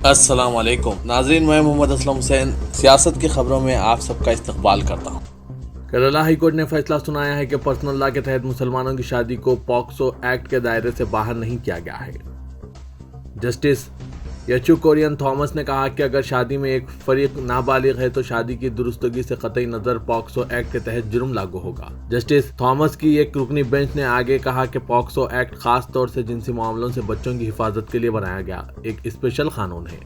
अस्सलाम वालेकुम नाजरीन, मैं मोहम्मद असलम हुसैन सियासत की खबरों में आप सबका इस्तकबाल करता हूँ। केरला हाई कोर्ट ने फैसला सुनाया है कि पर्सनल लॉ के तहत मुसलमानों की शादी को पॉक्सो एक्ट के दायरे से बाहर नहीं किया गया है। जस्टिस यचू कोरियन थॉमस ने कहा कि अगर शादी में एक फरीक नाबालिग है तो शादी की दुरुस्तगी से कतई नजर पॉक्सो एक्ट के तहत जुर्म लागू होगा। जस्टिस थॉमस की एक रुकनी बेंच ने आगे कहा कि पॉक्सो एक्ट खास तौर से जिनसी मामलों से बच्चों की हिफाजत के लिए बनाया गया एक स्पेशल कानून है।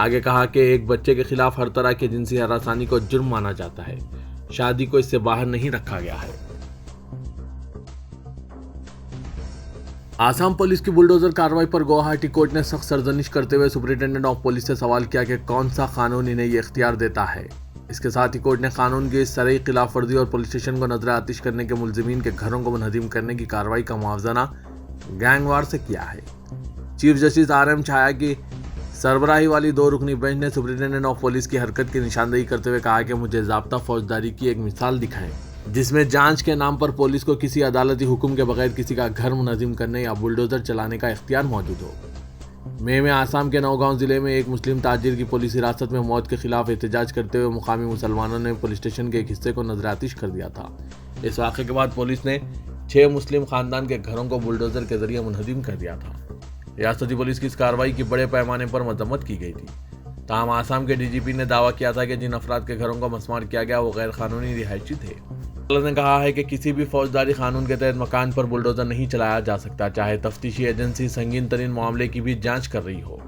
आगे कहा कि एक बच्चे के खिलाफ हर तरह की जिनसी हरासानी को जुर्म माना जाता है। शादी को इससे बाहर नहीं रखा गया है। आसाम पुलिस की बुलडोजर कार्रवाई पर गुवाहाटी कोर्ट ने सख्त सरजनिश करते हुए सुपरिटेंडेंट ऑफ पुलिस से सवाल किया कि कौन सा कानून इन्हें ये इख्तियार देता है। इसके साथ ही कोर्ट ने कानून की सरई खिलाफ वर्जी और पुलिस स्टेशन को नजर आतिश करने के मुलजिमीन के घरों को मुनहदिम करने की कार्रवाई का मुआवजना गैंगवार से किया है। चीफ जस्टिस RM छाया की सरबराही वाली 2 रुकनी बेंच ने सुपरिटेंडेंट ऑफ पुलिस की हरकत की निशानदेही करते हुए कहा कि मुझे ज़ाब्ता फौजदारी की एक मिसाल दिखाएं जिसमें जांच के नाम पर पुलिस को किसी अदालती हुक्म के बगैर किसी का घर मुनज़्ज़िम करने या बुलडोजर चलाने का इख्तियार मौजूद हो। मई में आसाम के नौगांव जिले में एक मुस्लिम ताजिर की पुलिस हिरासत में मौत के खिलाफ एहतजाज करते हुए मुकामी मुसलमानों ने पुलिस स्टेशन के एक हिस्से को नजरआतिश कर दिया था। इस वाक़े के बाद पुलिस ने 6 मुस्लिम खानदान के घरों को बुलडोजर के जरिए मुनहदिम कर दिया था। रियासती पुलिस की इस कार्रवाई की बड़े पैमाने पर मजम्मत की गई थी। ताहम आसाम के DGP ने दावा किया था कि जिन अफराद के घरों को मसमार किया गया वो गैर कानूनी रिहायशी थे। अदालत ने कहा है कि किसी भी फौजदारी कानून के तहत मकान पर बुलडोजर नहीं चलाया जा सकता, चाहे तफ्तीशी एजेंसी संगीन तरीन मामले की भी जांच कर रही हो।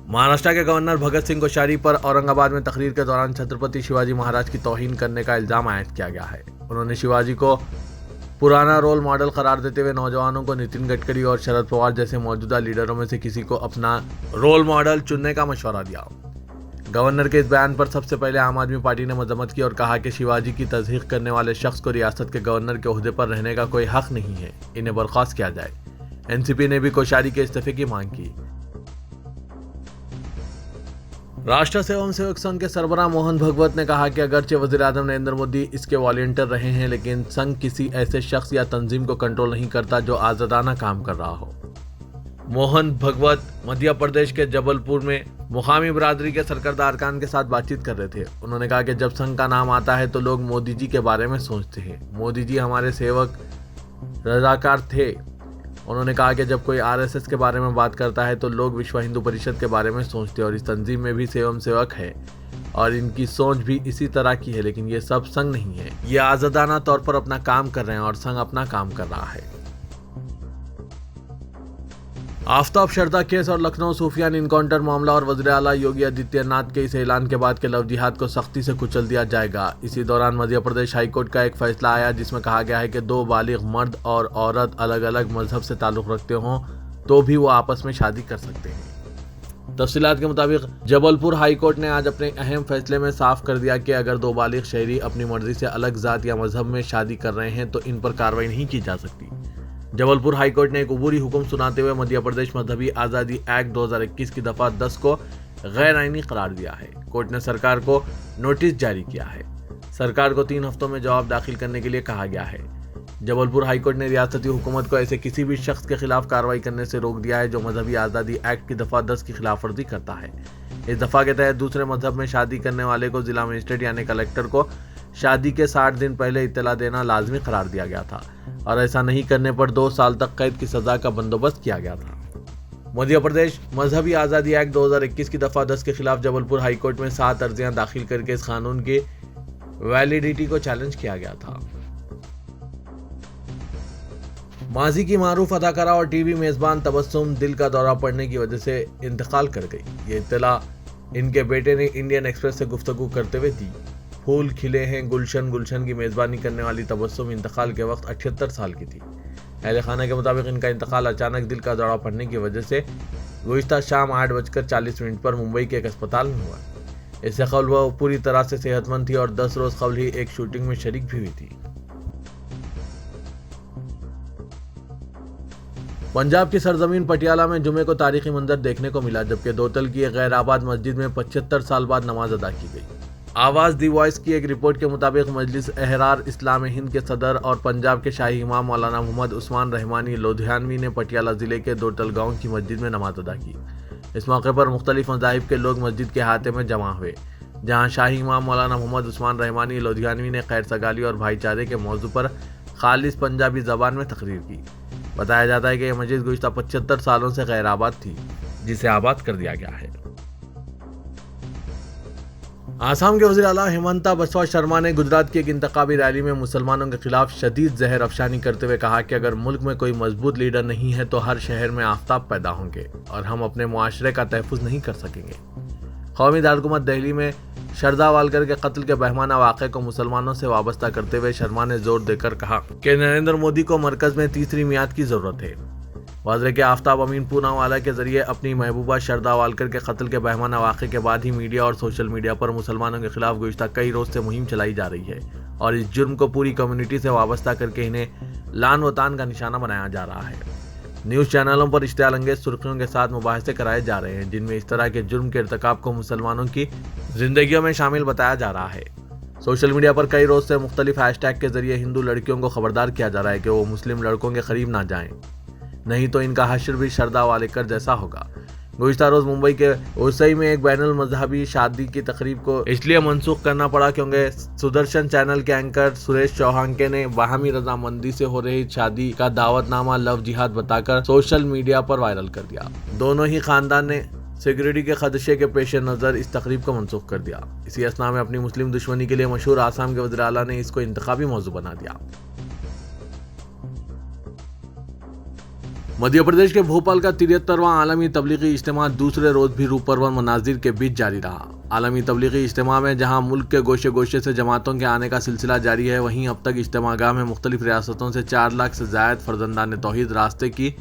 महाराष्ट्र के गवर्नर भगत सिंह कोश्यारी पर औरंगाबाद में तकरीर के दौरान छत्रपति शिवाजी महाराज की तौहीन करने का इल्जाम आयद किया गया है। उन्होंने शिवाजी को पुराना रोल मॉडल करार देते हुए नौजवानों को नितिन गडकरी और शरद पवार जैसे मौजूदा लीडरों में से किसी को अपना रोल मॉडल चुनने का मशवरा दिया। गवर्नर के इस बयान पर सबसे पहले आम आदमी पार्टी ने मजम्मत की और कहा कि शिवाजी की तस्दीक करने वाले शख्स को रियासत के गवर्नर के ओहदे पर रहने का कोई हक नहीं है, इन्हें बर्खास्त किया जाए। NCP ने भी कोश्यारी के इस्तीफे की मांग की। राष्ट्र एवं सेवक संघ के सरबराह मोहन भगवत ने कहा कि अगरचे वज़ीर-ए-आज़म नरेंद्र मोदी इसके वॉलंटियर रहे हैं, लेकिन संघ किसी ऐसे शख्स या तंजीम को कंट्रोल नहीं करता जो आज़ादाना काम कर रहा हो। मोहन भगवत मध्य प्रदेश के जबलपुर में मुकामी बरादरी के सरकर्दा अरकान के साथ बातचीत कर रहे थे। उन्होंने कहा कि जब संघ का नाम आता है तो लोग मोदी जी के बारे में सोचते हैं। मोदी जी हमारे सेवक रजाकार थे। उन्होंने कहा कि जब कोई RSS के बारे में बात करता है तो लोग विश्व हिंदू परिषद के बारे में सोचते हैं और इस तंजीम में भी सेवक है और इनकी सोच भी इसी तरह की है, लेकिन ये सब संघ नहीं है। ये आज़ादाना तौर पर अपना काम कर रहे हैं और संघ अपना काम कर रहा है। आफ्ताब शर्दा केस और लखनऊ सूफियान इनकाउंटर मामला और वज़ीर आला योगी आदित्यनाथ के इस ऐलान के बाद के लव जिहाद को सख्ती से कुचल दिया जाएगा। इसी दौरान मध्य प्रदेश हाईकोर्ट का एक फैसला आया जिसमें कहा गया है कि 2 बालिग मर्द और औरत अलग अलग मजहब से ताल्लुक़ रखते हों तो भी वो आपस में शादी कर सकते हैं। तफसीलात के मुताबिक जबलपुर हाईकोर्ट ने आज अपने अहम फैसले में साफ कर दिया कि अगर 2 बालिग शहरी अपनी मर्जी से अलग जात या मजहब में शादी कर रहे हैं तो इन पर कार्रवाई नहीं की जा सकती। जबलपुर हाईकोर्ट ने एक अबूरी हुक्म सुनाते हुए मध्य प्रदेश मजहबी आज़ादी एक्ट 2021 की दफ़ा 10 को गैर आईनी करार दिया है। कोर्ट ने सरकार को नोटिस जारी किया है। सरकार को 3 हफ्तों में जवाब दाखिल करने के लिए कहा गया है। जबलपुर हाईकोर्ट ने रियासती हुकूमत को ऐसे किसी भी शख्स के खिलाफ कार्रवाई करने से रोक दिया है जो मजहबी आज़ादी एक्ट की दफ़ा 10 की खिलाफ वर्जी करता है। इस दफ़ा के तहत दूसरे मजहब में शादी करने वाले को जिला मजिस्ट्रेट यानी कलेक्टर को शादी के 60 दिन पहले इत्तला देना लाजमी करार दिया गया था और ऐसा नहीं करने पर 2 साल तक कैद की सजा का बंदोबस्त किया गया था। मध्य प्रदेश मजहबी आज़ादी एक्ट 2021 की दफ़ा 10 के खिलाफ जबलपुर हाईकोर्ट में 7 अर्जियां दाखिल करके इस कानून की वैलिडिटी को चैलेंज किया गया था। माजी की मारूफ अदाकारा और टीवी मेजबान तबस्सुम दिल का दौरा पड़ने की वजह से इंतकाल कर गई। ये इत्तला इनके बेटे ने इंडियन एक्सप्रेस से गुफ्तगू करते हुए दी। फूल खिले हैं गुलशन की मेज़बानी करने वाली तबस्सुम इंतकाल के वक्त 78 साल की थी। अहले खाना के मुताबिक इनका इंतकाल अचानक दिल का दौरा पड़ने की वजह से गुज़िश्ता शाम 8:40 पर मुंबई के एक अस्पताल में हुआ। इससे कबल वह पूरी तरह से सेहतमंद थी और 10 रोज कबल ही एक शूटिंग में शरीक भी हुई थी। पंजाब की सरजमीन पटियाला में जुमे को तारीखी मंजर देखने को मिला, जबकि दोतल की एक गैर आबाद मस्जिद में 75 साल बाद नमाज अदा की गई। आवाज़ दी वॉइस की एक रिपोर्ट के मुताबिक मजलिस एहरार इस्लाम हिंद के सदर और पंजाब के शाही इमाम मौलाना मोहम्मद उस्मान रहमानी लोधियानवी ने पटियाला ज़िले के दोटल गाँव की मस्जिद में नमाज अदा की। इस मौके पर मुख्तलिफ मज़ाहिब के लोग मस्जिद के अहाते में जमा हुए, जहाँ शाही इमाम मौलाना मोहम्मद उस्मान रहमानी लोधियानवी ने खैर सगाली और भाईचारे के मौजू पर खालिस पंजाबी ज़बान में तकरीर की। बताया जाता है कि यह मस्जिद गुज़श्ता 75 सालों से गैर आबाद थी, जिसे आबाद कर दिया गया है। आसाम के वज़ीर आला हिमंता बसवा शर्मा ने गुजरात की एक इंतखाबी रैली में मुसलमानों के खिलाफ शदीद जहर अफशानी करते हुए कहा कि अगर मुल्क में कोई मजबूत लीडर नहीं है तो हर शहर में आफ्ताब पैदा होंगे और हम अपने मुआशरे का तहफ़्फ़ुज़ नहीं कर सकेंगे। कौमी दारकूमत दिल्ली में शरदा वालकर के कत्ल के बहमाना वाक़े को मुसलमानों से वाबस्ता करते हुए शर्मा ने जोर देकर कहा कि नरेंद्र मोदी को मरकज़ में तीसरी मियाद की ज़रूरत है। वाज़रे के आफ्ताब अमीन पूनावाला के जरिए अपनी महबूबा शरदा वालकर के कत्ल के बहमाना वाक़े के बाद ही मीडिया और सोशल मीडिया पर मुसलमानों के खिलाफ गुज़श्ता कई रोज़ से मुहिम चलाई जा रही है और इस जुर्म को पूरी कम्युनिटी से वाबस्ता करके इन्हें लान व तान का निशाना बनाया जा रहा है। न्यूज़ चैनलों पर इश्तियाल अंगेज सुर्खियों के साथ मुबाहिसे कराए जा रहे हैं, जिनमें इस तरह के जुर्म के इर्तिकाब को मुसलमानों की जिंदगियों में शामिल बताया जा रहा है। सोशल मीडिया पर कई रोज़ से मुख्तलिफ हैशटैग के जरिए हिंदू लड़कियों को खबरदार किया जा रहा है कि वो मुस्लिम लड़कों के करीब ना जाएं, नहीं तो इनका हश्र भी शरदा वालेकर जैसा होगा। गुज़श्ता रोज़ मुंबई के ओसई में एक बैनुल मज़हबी शादी की तकरीब को इसलिए मनसूख करना पड़ा क्योंकि सुदर्शन चैनल के एंकर सुरेश चौहानके ने बाहमी रजामंदी से हो रही शादी का दावतनामा लव जिहाद बताकर सोशल मीडिया पर वायरल कर दिया। दोनों ही खानदान ने सिक्योरिटी के खदशे के पेश नज़र इस तकरीब को मनसूख कर दिया। इसी असना में अपनी मुस्लिम दुश्मनी के लिए मशहूर आसाम के वज़ीर आला ने इसको इंतखाबी मौजू बना दिया। मध्य प्रदेश के भोपाल का 73वां आलमी तबलीगी इज्तिमा दूसरे रोज भी रूपरवर मनाजिर के बीच जारी रहा। आलमी तबलीगी इज्तिमा में जहां मुल्क के गोशे गोशे से जमातों के आने का सिलसिला जारी है, वहीं अब तक इज्तिमागाह में मुख्तलिफ रियासतों से 4 लाख से जायद फर्जंदान तौहीद रास्ते की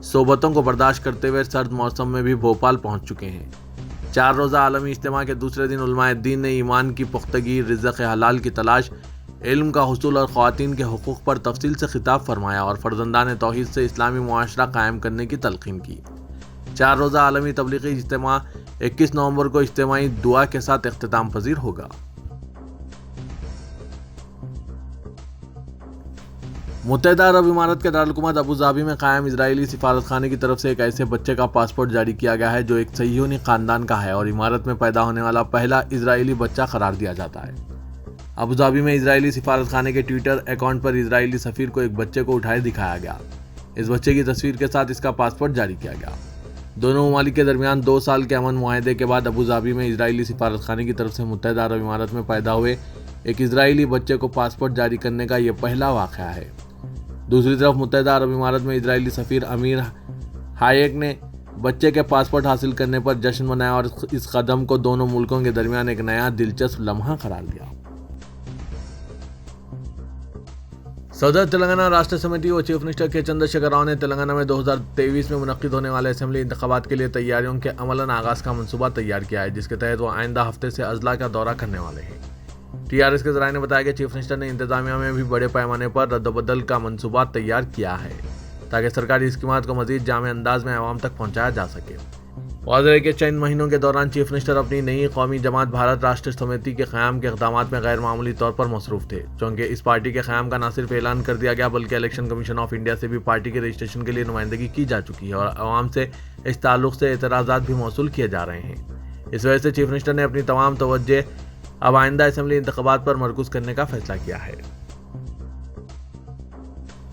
सोबतों को बर्दाश्त करते हुए सर्द मौसम में भी भोपाल पहुंच चुके हैं। 4 रोज़ा आलमी इज्तिमा के दूसरे दिन उलमाए दीन ने ईमान की पुख्तगी, रिज़्क़ हलाल की तलाश, इल्म का हुसूल और ख़वातीन के हुकूक़ पर तफसील से खिताब फरमाया और फर्जंदान तौहीद से इस्लामी मुआशरा कायम करने की तलक़ीन की। 4 रोज़ा आलमी तबलीगी इज्तिमा 21 नवंबर को इज्तिमाई दुआ के साथ इख्तिताम पजीर होगा। मुत्तहिदा अरब इमारात के दारुल अबू धाबी में कायम इजरायली सिफारतखाने की तरफ से एक ऐसे बच्चे का पासपोर्ट जारी किया गया है जो एक सह्यूनी ख़ानदान का है और इमारत में पैदा होने वाला पहला इजरायली बच्चा करार दिया जाता है। अबू धाबी में इजरायली सिफारतखाने के ट्विटर अकाउंट पर इजरायली सफ़ीर को एक बच्चे को उठाए दिखाया गया। इस बच्चे की तस्वीर के साथ इसका पासपोर्ट जारी किया गया। दोनों ममालिक के दरमियान 2 साल के अमन मुआहदे के बाद अबू धाबी में इजरायली सिफारतखाने की तरफ से मुत्तहिदा अरब इमारात में पैदा हुए एक इजरायली बच्चे को पासपोर्ट जारी करने का यह पहला वाक़या है। दूसरी तरफ मुत्तहिदा अरब इमारात में इजरायली सफ़ीर अमीर हायेक ने बच्चे के पासपोर्ट हासिल करने पर जश्न मनाया और इस कदम को दोनों मुल्कों के दरमियान एक नया दिलचस्प लम्हा करार दिया। सदर तेलंगाना राष्ट्र समिति और चीफ मिनिस्टर के चंद्रशेखर राव ने तेलंगाना में 2023 में मुनक्किद होने वाले असेंबली इंतखाबात के लिए तैयारियों के अमलन आगाज़ का मंसूबा तैयार किया है, जिसके तहत वो आइंदा हफ्ते से अजला का दौरा करने वाले हैं। टीआरएस के ज़राए ने बताया कि चीफ मिनिस्टर ने इंतजामिया में भी बड़े पैमाने पर रद्दबदल का मंसूबा तैयार किया है ताकि सरकारी स्कीमात को मजीद जामे अंदाज में आवाम तक पहुँचाया जा सके। वाज़रे के चंद महीनों के दौरान चीफ मिनिस्टर अपनी नई कौमी जमात भारत राष्ट्र समिति के क़याम के इक़दामात में गैर मामूली तौर पर मसरूफ़ थे, चूँकि इस पार्टी के क़याम का न सिर्फ ऐलान कर दिया गया बल्कि इलेक्शन कमीशन ऑफ इंडिया से भी पार्टी के रजिस्ट्रेशन के लिए नुमाइंदगी की जा चुकी है और आवाम से इस ताल्लुक़ से एतराज़ात भी मौसूल किए जा रहे हैं। इस वजह से चीफ मिनिस्टर ने अपनी तमाम तवज्जो अब आइंदा असेंबली इंतखाबात पर मरकूज़ करने का फैसला किया है।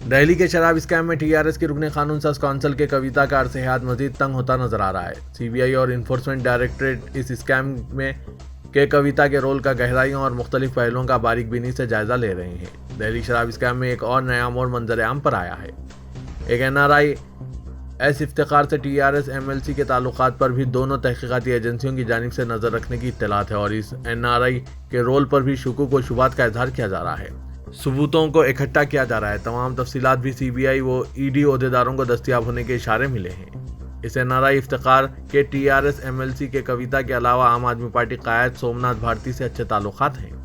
दिल्ली के शराब स्कैम में टीआरएस की रुकने कानून साज काउंसिल के कविता का अरसे हयात मजीद तंग होता नजर आ रहा है। सीबीआई और इन्फोर्समेंट डायरेक्टरेट इस स्कैम में के कविता के रोल का गहराइयों और मुख्तलिफ पहलुओं का बारीकबीनी से जायजा ले रहे हैं। दिल्ली शराब स्कैम में एक और नया मोड़ मंजर-ए-आम पर आया है। एक एनआरआई एस इफ्तिखार से टीआरएस एमएलसी के ताल्लुकात पर भी दोनों तहकीकाती एजेंसियों की जानिब से नज़र रखने की इत्तलात है और इस एनआरआई के रोल पर भी शुकूक व शुबात का इजहार किया जा रहा है। सबूतों को इकट्ठा किया जा रहा है। तमाम तफसीलात भी सीबीआई व ईडी ओहदेदारों को दस्तियाब होने के इशारे मिले हैं। इस एनआरआई इफ्तिखार के टीआरएस एमएलसी के कविता के अलावा आम आदमी पार्टी कायद सोमनाथ भारती से अच्छे ताल्लुकात हैं।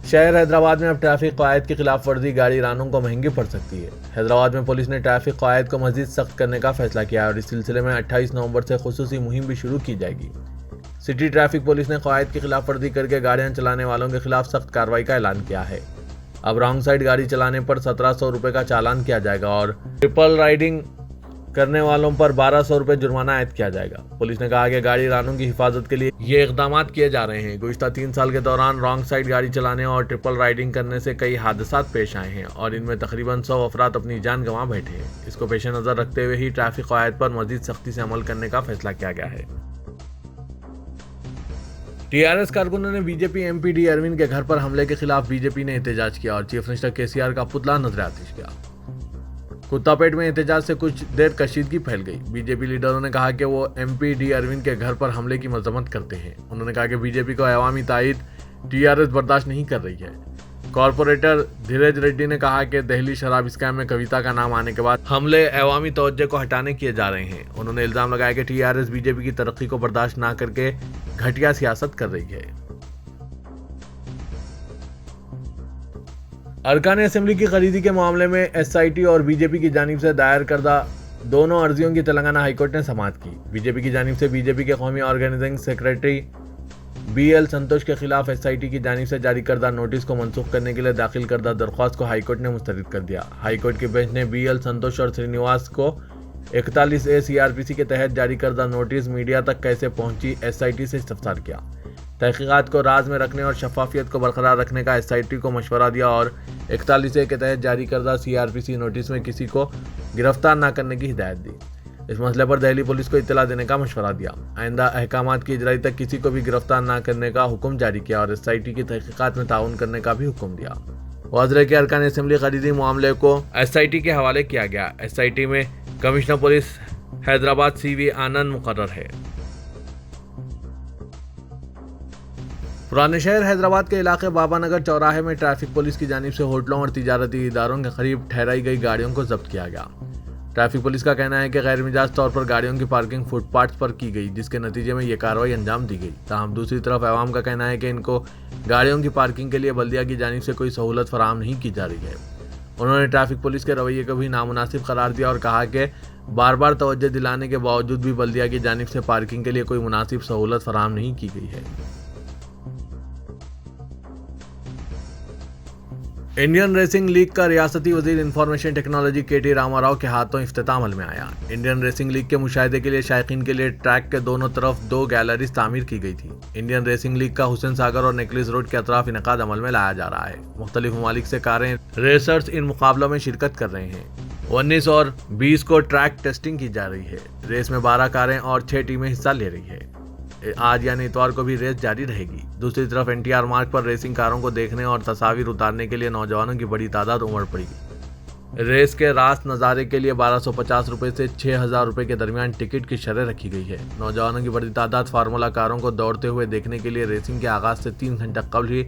शहर हैदराबाद में अब ट्रैफिक कायद की खिलाफ वर्जी गाड़ी रानों को महंगी पड़ सकती है। हैदराबाद में पुलिस ने ट्रैफिक कायद को मजीद सख्त करने का फैसला किया है और इस सिलसिले में 28 नवंबर से खुसूसी मुहिम भी शुरू की जाएगी। सिटी ट्रैफिक पुलिस ने कायद की खिलाफ वर्जी करके गाड़ियां चलाने वालों के खिलाफ सख्त कार्रवाई का ऐलान किया है। अब रॉन्ग साइड गाड़ी चलाने पर 1700 रुपये का चालान किया जाएगा और ट्रिपल राइडिंग करने वालों पर 1200 रुपये जुर्माना आयद किया जाएगा। पुलिस ने कहा कि गाड़ी रानों की हिफाजत के लिए ये इकदाम किए जा रहे हैं। गुज़िश्ता 3 साल के दौरान रॉन्ग साइड गाड़ी चलाने और ट्रिपल राइडिंग करने से कई हादसा पेश आए हैं और इनमें तकरीबन 100 अफराद अपनी जान गंवा बैठे हैं। इसको पेश नज़र रखते हुए ही ट्रैफिक कायद पर मजीद सख्ती से अमल करने का फैसला किया गया है। टीआरएस कारकुनों ने बीजेपी एमपी डी अरविंद के घर पर हमले के खिलाफ बीजेपी ने एहतजाज किया और चीफ मिनिस्टर केसीआर का पुतला नजर आतिश किया। कुत्तापेट में एहतजाज से कुछ देर कशीदगी फैल गई। बीजेपी लीडरों ने कहा कि वो एमपी डी अरविंद के घर पर हमले की मजम्मत करते हैं। उन्होंने कहा कि बीजेपी को अवामी तायद टीआरएस बर्दाश्त नहीं कर रही है। कॉरपोरेटर धीरज रेड्डी ने कहा कि दिल्ली शराब स्कैम में कविता का नाम आने के बाद हमले अवामी तवज्जो को हटाने किए जा रहे हैं। उन्होंने इल्जाम लगाया कि टीआरएस बीजेपी की तरक्की को बर्दाश्त न करके घटिया सियासत कर रही है। अरकान असेंबली की खरीदी के मामले में एसआईटी और बीजेपी की जानिब से दायर करदा दोनों अर्जियों की तेलंगाना हाईकोर्ट ने समाअत की। बीजेपी की जानिब से बीजेपी के कौमी ऑर्गेनाइजिंग सेक्रेटरी BL संतोष के खिलाफ एसआईटी की जानिब से जारी करदा नोटिस को मनसूख करने के लिए दाखिल करदा दरख्वास्त को हाईकोर्ट ने मुस्तरद कर दिया। हाईकोर्ट की बेंच ने BL संतोष और श्रीनिवास को 41A CRPC के तहत जारी करदा नोटिस मीडिया तक कैसे पहुंची एसआईटी से इस्तफसार किया। तहकीकात को राज में रखने और शफाफियत को बरकरार रखने का एसआईटी को मशवरा दिया और 41A के तहत जारी करदा CRPC नोटिस में किसी को गिरफ्तार न करने की हिदायत दी। इस मसले पर दिल्ली पुलिस को इत्तला देने का मशवरा दिया। आइंदा अहकामात की इजराई तक किसी को भी गिरफ्तार न करने का हुक्म जारी किया और एसआईटी की तहकीकात में ताउन करने का भी हुक्म दिया। वाज़ेह के अरकान असेंबली खरीदी मामले को एसआईटी के हवाले किया गया। एसआईटी में कमिश्नर पुलिस हैदराबाद CV आनंद मुकर्रर है। पुराने शहर हैदराबाद के इलाके बाबानगर चौराहे में ट्रैफिक पुलिस की जानिब से होटलों और तिजारती इदारों के करीब ठहराई गई गाड़ियों को जब्त किया गया। ट्रैफिक पुलिस का कहना है कि गैर मिजाज तौर पर गाड़ियों की पार्किंग फुटपाथ पर की गई, जिसके नतीजे में ये कार्रवाई अंजाम दी गई। ताहम दूसरी तरफ अवाम का कहना है कि इनको गाड़ियों की पार्किंग के लिए बल्दिया की जानिब से कोई सहूलत फराहम नहीं की जा रही है। उन्होंने ट्रैफिक पुलिस के रवैये को भी नामुनासिब करार दिया और कहा कि बार बार तवज्जो दिलाने के बावजूद भी बल्दिया की जानिब से पार्किंग के लिए कोई मुनासिब सहूलत फराहम नहीं की गई है। इंडियन रेसिंग लीग का रियासती वजीर इंफॉर्मेशन टेक्नोलॉजी KT रामाराव के हाथों इफ्तिताम अमल में आया। इंडियन रेसिंग लीग के मुशाहिदे के लिए शायकीन के लिए ट्रैक के दोनों तरफ 2 गैलरीज तामीर की गई थी। इंडियन रेसिंग लीग का हुसैन सागर और नेकलेस रोड के अतराफ इनकाद अमल में लाया जा रहा है। मुख्तलिफ ममालिक से कारें रेसर्स इन मुकाबलों में शिरकत कर रहे हैं। 19 और 20 को ट्रैक टेस्टिंग की जा रही है। रेस में 12 कारें और 6 टीमें हिस्सा ले रही है। आज यानी इतवार को भी रेस जारी रहेगी। दूसरी तरफ NTR मार्ग पर रेसिंग कारों को देखने और तस्वीर उतारने के लिए नौजवानों की बड़ी तादाद उमड़ पड़ी। रेस के रास्त नज़ारे के लिए 1250 रुपये से 6000 रुपये के दरमियान टिकट की शरह रखी गई है। नौजवानों की बड़ी तादाद फार्मूला कारों को दौड़ते हुए देखने के लिए रेसिंग के आगाज से 3 घंटे कबल ही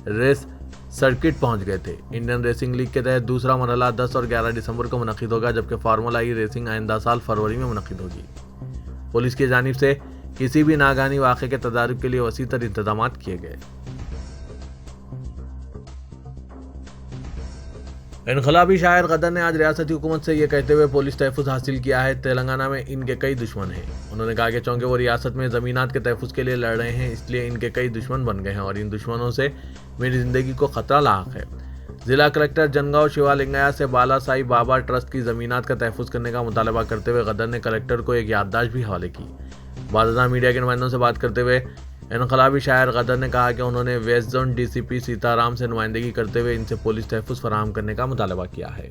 रेस सर्किट पहुंच गए थे। इंडियन रेसिंग लीग के तहत दूसरा मरहला 10 और 11 दिसंबर को मुनक़िद होगा, जबकि फार्मूला ई रेसिंग आइंदा साल फरवरी में मुनक़िद होगी। पुलिस की जानिब से किसी भी नागानी वाक़े के तदारुक के लिए वसी तर इंतजाम किए गए। इनकलाबी शायर गदर ने आज रियासती हुकूमत से ये कहते हुए पुलिस तहफ़्फ़ुज़ हासिल किया है, तेलंगाना में इनके कई दुश्मन हैं। उन्होंने कहा कि चूँकि वो रियासत में ज़मीनात के तहफ़्फ़ुज़ के लिए लड़ रहे हैं, इसलिए इनके कई दुश्मन बन गए हैं और इन दुश्मनों से मेरी ज़िंदगी को ख़तरा लाक है। जिला कलेक्टर जनगांव शिवालिंगया से बाला साई बाबा ट्रस्ट की ज़मीनात का तहफ़्फ़ुज़ करने का मुतालबा करते हुए गदर ने कलेक्टर को एक याददाश्त भी हवाले की। बाज़ार मीडिया के नुमाइंदों से बात करते हुए इनकलाबी शायर गदर ने कहा कि उन्होंने वेस्ट जोन DCP सीताराम से नुमाइंदगी करते हुए इनसे पुलिस तहफ़्फ़ुज़ फराहम करने का मुतालबा किया है।